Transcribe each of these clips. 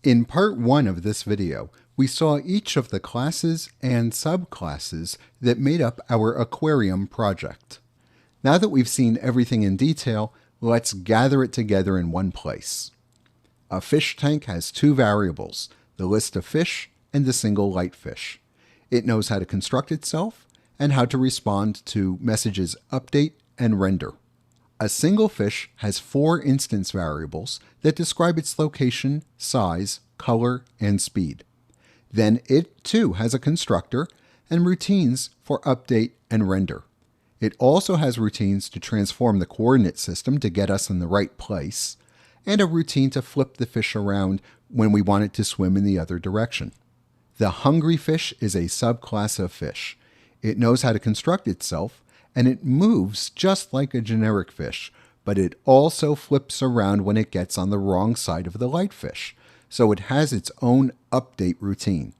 In part 1 of this video, we saw each of the classes and subclasses that made up our aquarium project. Now that we've seen everything in detail, let's gather it together in one place. A fish tank has two variables, the list of fish and the single light fish. It knows how to construct itself and how to respond to messages update and render. A single fish has 4 instance variables that describe its location, size, color, and speed. Then it too has a constructor and routines for update and render. It also has routines to transform the coordinate system to get us in the right place, and a routine to flip the fish around when we want it to swim in the other direction. The hungry fish is a subclass of fish. It knows how to construct itself, and it moves just like a generic fish, but it also flips around when it gets on the wrong side of the light fish, so it has its own update routine.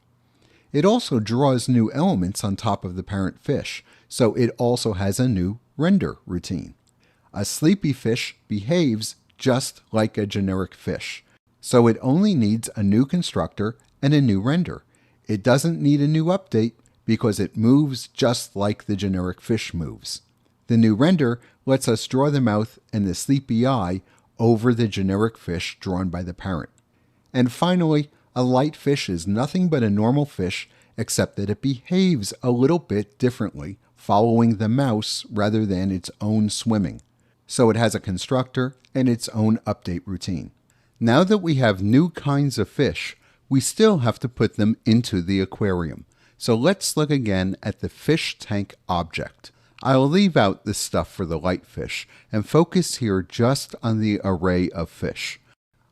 It also draws new elements on top of the parent fish, so it also has a new render routine. A sleepy fish behaves just like a generic fish, so it only needs a new constructor and a new render. It doesn't need a new update because it moves just like the generic fish moves. The new render lets us draw the mouth and the sleepy eye over the generic fish drawn by the parent. And finally, a light fish is nothing but a normal fish except that it behaves a little bit differently, following the mouse rather than its own swimming. So it has a constructor and its own update routine. Now that we have new kinds of fish, we still have to put them into the aquarium. So let's look again at the fish tank object. I'll leave out the stuff for the light fish and focus here just on the array of fish.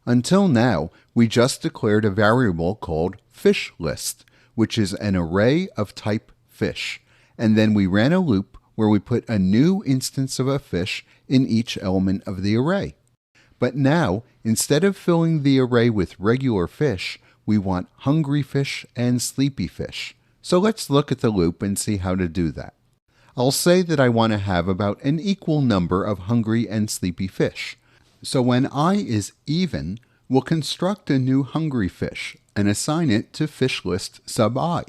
Until now, we just declared a variable called fishList, which is an array of type fish, and then we ran a loop where we put a new instance of a fish in each element of the array. But now, instead of filling the array with regular fish, we want hungry fish and sleepy fish. So let's look at the loop and see how to do that. I'll say that I want to have about an equal number of hungry and sleepy fish. So when I is even, we'll construct a new hungry fish and assign it to fishList sub I.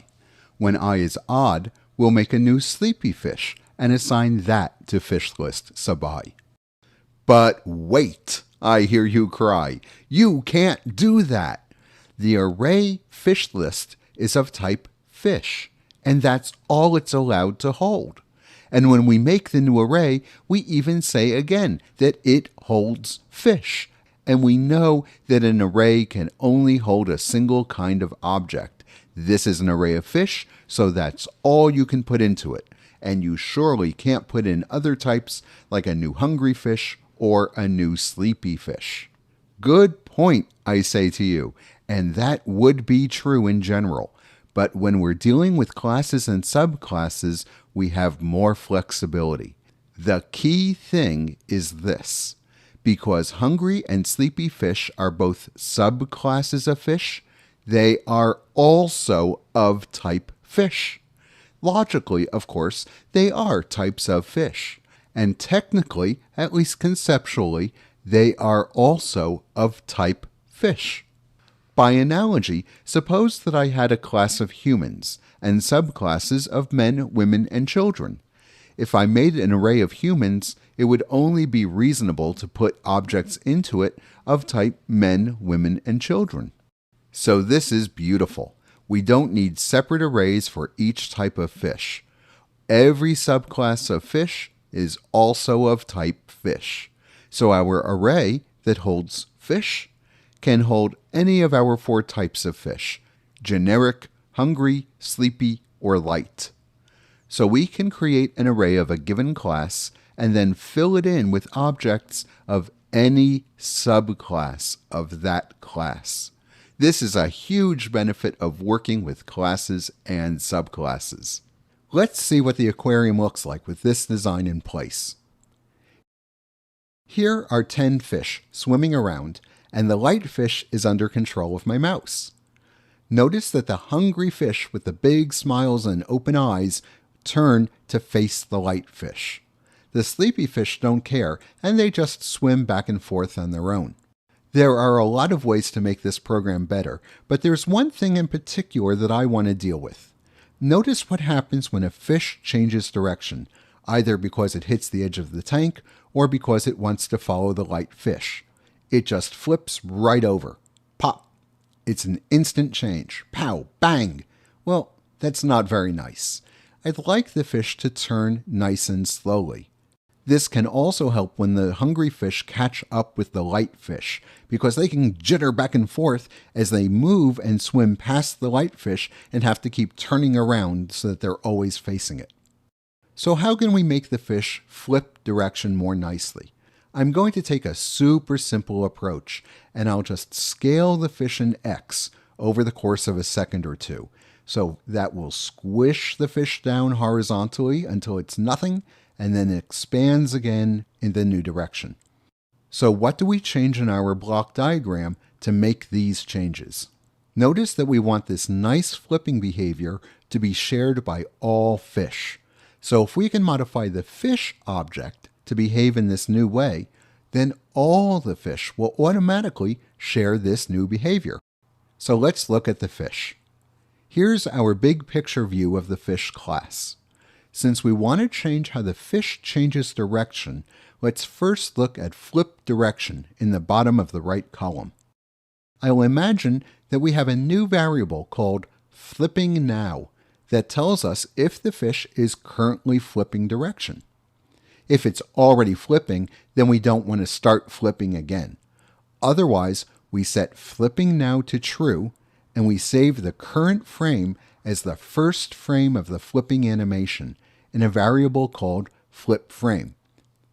When I is odd, we'll make a new sleepy fish and assign that to fishList sub I. But wait, I hear you cry. You can't do that. The array fishList is of type fish, and that's all it's allowed to hold. And when we make the new array, we even say again that it holds fish. And we know that an array can only hold a single kind of object. This is an array of fish, so that's all you can put into it. And you surely can't put in other types like a new hungry fish or a new sleepy fish. Good point, I say to you, and that would be true in general. But when we're dealing with classes and subclasses, we have more flexibility. The key thing is this. Because hungry and sleepy fish are both subclasses of fish, they are also of type fish. Logically, of course, they are types of fish. And technically, at least conceptually, they are also of type fish. By analogy, suppose that I had a class of humans and subclasses of men, women, and children. If I made an array of humans, it would only be reasonable to put objects into it of type men, women, and children. So this is beautiful. We don't need separate arrays for each type of fish. Every subclass of fish is also of type fish. So our array that holds fish can hold any of our 4 types of fish: generic, hungry, sleepy, or light. So we can create an array of a given class and then fill it in with objects of any subclass of that class. This is a huge benefit of working with classes and subclasses. Let's see what the aquarium looks like with this design in place. Here are 10 fish swimming around, and the light fish is under control of my mouse. Notice that the hungry fish with the big smiles and open eyes turn to face the light fish. The sleepy fish don't care, and they just swim back and forth on their own. There are a lot of ways to make this program better, but there's one thing in particular that I want to deal with. Notice what happens when a fish changes direction, either because it hits the edge of the tank or because it wants to follow the light fish. It just flips right over. Pop! It's an instant change. Pow! Bang! Well, that's not very nice. I'd like the fish to turn nice and slowly. This can also help when the hungry fish catch up with the light fish, because they can jitter back and forth as they move and swim past the light fish and have to keep turning around so that they're always facing it. So how can we make the fish flip direction more nicely? I'm going to take a super simple approach, and I'll just scale the fish in X over the course of a second or two. So that will squish the fish down horizontally until it's nothing, and then it expands again in the new direction. So what do we change in our block diagram to make these changes? Notice that we want this nice flipping behavior to be shared by all fish. So if we can modify the fish object to behave in this new way, then all the fish will automatically share this new behavior. So let's look at the fish. Here's our big picture view of the fish class. Since we want to change how the fish changes direction, let's first look at flip direction in the bottom of the right column. I'll imagine that we have a new variable called flipping now that tells us if the fish is currently flipping direction. If it's already flipping, then we don't want to start flipping again. Otherwise, we set flipping now to true, and we save the current frame as the first frame of the flipping animation in a variable called flip frame.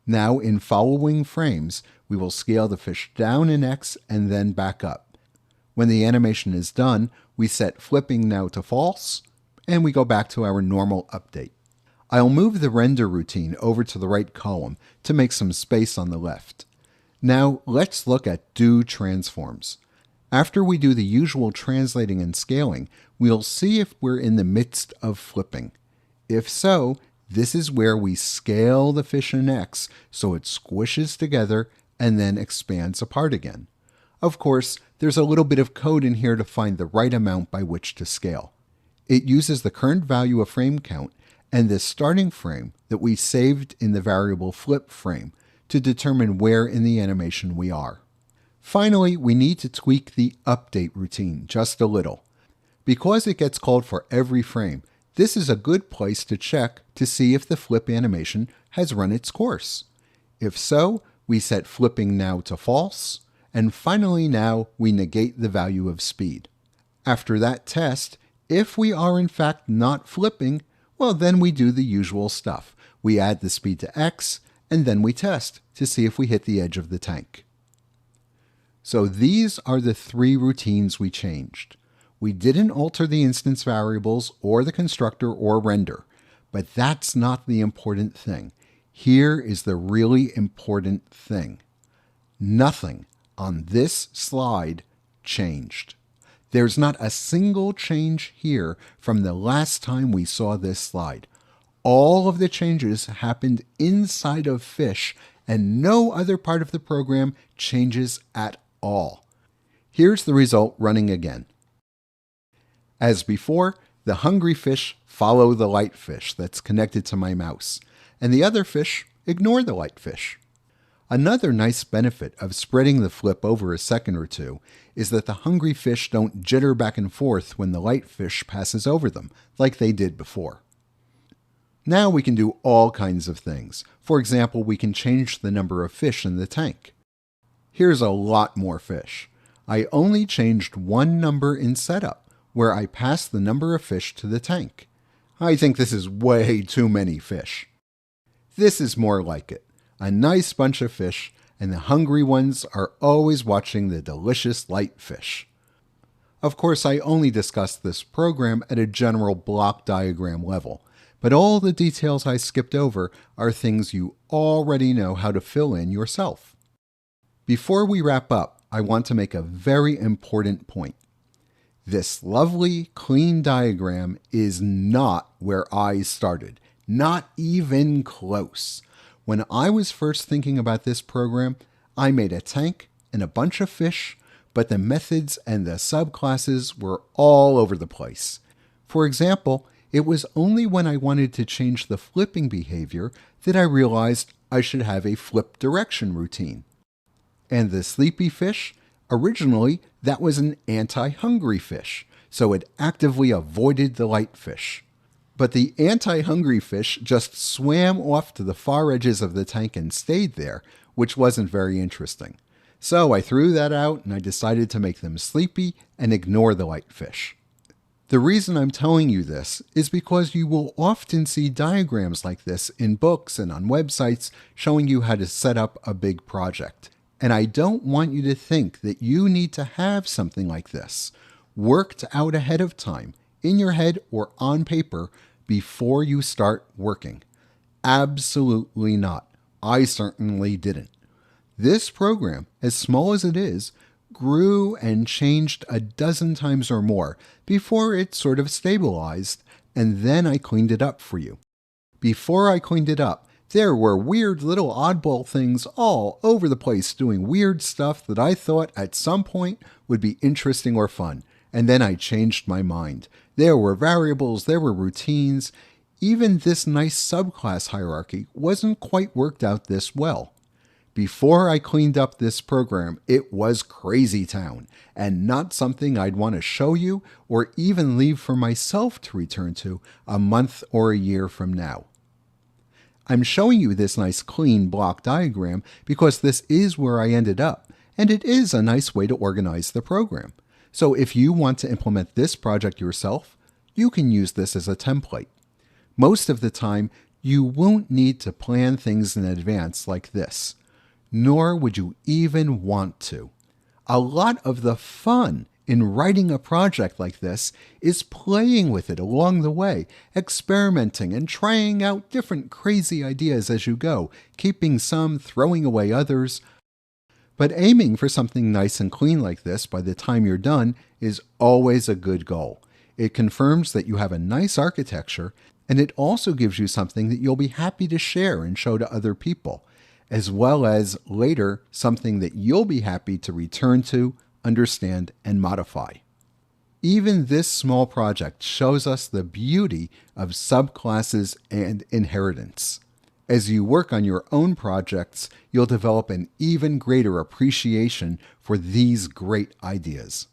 Now, in following frames, we will scale the fish down in X and then back up. When the animation is done, we set flipping now to false, and we go back to our normal update. I'll move the render routine over to the right column to make some space on the left. Now, let's look at do transforms. After we do the usual translating and scaling, we'll see if we're in the midst of flipping. If so, this is where we scale the fish in X so it squishes together and then expands apart again. Of course, there's a little bit of code in here to find the right amount by which to scale. It uses the current value of frame count and the starting frame that we saved in the variable flip frame to determine where in the animation we are. Finally, we need to tweak the update routine just a little. Because it gets called for every frame, this is a good place to check to see if the flip animation has run its course. If so, we set flipping now to false, and finally now we negate the value of speed. After that test, if we are in fact not flipping, well then we do the usual stuff. We add the speed to X, and then we test to see if we hit the edge of the tank. So these are the three routines we changed. We didn't alter the instance variables or the constructor or render, but that's not the important thing. Here is the really important thing. Nothing on this slide changed. There's not a single change here from the last time we saw this slide. All of the changes happened inside of fish, and no other part of the program changes at all. Here's the result running again. As before, the hungry fish follow the light fish that's connected to my mouse, and the other fish ignore the light fish. Another nice benefit of spreading the flip over a second or two is that the hungry fish don't jitter back and forth when the light fish passes over them, like they did before. Now we can do all kinds of things. For example, we can change the number of fish in the tank. Here's a lot more fish. I only changed one number in setup, where I passed the number of fish to the tank. I think this is way too many fish. This is more like it. A nice bunch of fish, and the hungry ones are always watching the delicious light fish. Of course, I only discussed this program at a general block diagram level, but all the details I skipped over are things you already know how to fill in yourself. Before we wrap up, I want to make a very important point. This lovely, clean diagram is not where I started. Not even close. When I was first thinking about this program, I made a tank and a bunch of fish, but the methods and the subclasses were all over the place. For example, it was only when I wanted to change the flipping behavior that I realized I should have a flip direction routine. And the sleepy fish, originally that was an anti-hungry fish, so it actively avoided the light fish. But the anti-hungry fish just swam off to the far edges of the tank and stayed there, which wasn't very interesting. So I threw that out and I decided to make them sleepy and ignore the light fish. The reason I'm telling you this is because you will often see diagrams like this in books and on websites showing you how to set up a big project. And I don't want you to think that you need to have something like this worked out ahead of time, in your head or on paper, before you start working. Absolutely not. I certainly didn't. This program, as small as it is, grew and changed a dozen times or more before it sort of stabilized, and then I cleaned it up for you. Before I cleaned it up, there were weird little oddball things all over the place doing weird stuff that I thought at some point would be interesting or fun, and then I changed my mind. There were variables, there were routines. Even this nice subclass hierarchy wasn't quite worked out this well. Before I cleaned up this program, it was crazy town, and not something I'd want to show you or even leave for myself to return to a month or a year from now. I'm showing you this nice clean block diagram because this is where I ended up, and it is a nice way to organize the program. So if you want to implement this project yourself, you can use this as a template. Most of the time, you won't need to plan things in advance like this, nor would you even want to. A lot of the fun in writing a project like this is playing with it along the way, experimenting and trying out different crazy ideas as you go, keeping some, throwing away others. But aiming for something nice and clean like this by the time you're done is always a good goal. It confirms that you have a nice architecture, and it also gives you something that you'll be happy to share and show to other people, as well as later something that you'll be happy to return to, understand, and modify. Even this small project shows us the beauty of subclasses and inheritance. As you work on your own projects, you'll develop an even greater appreciation for these great ideas.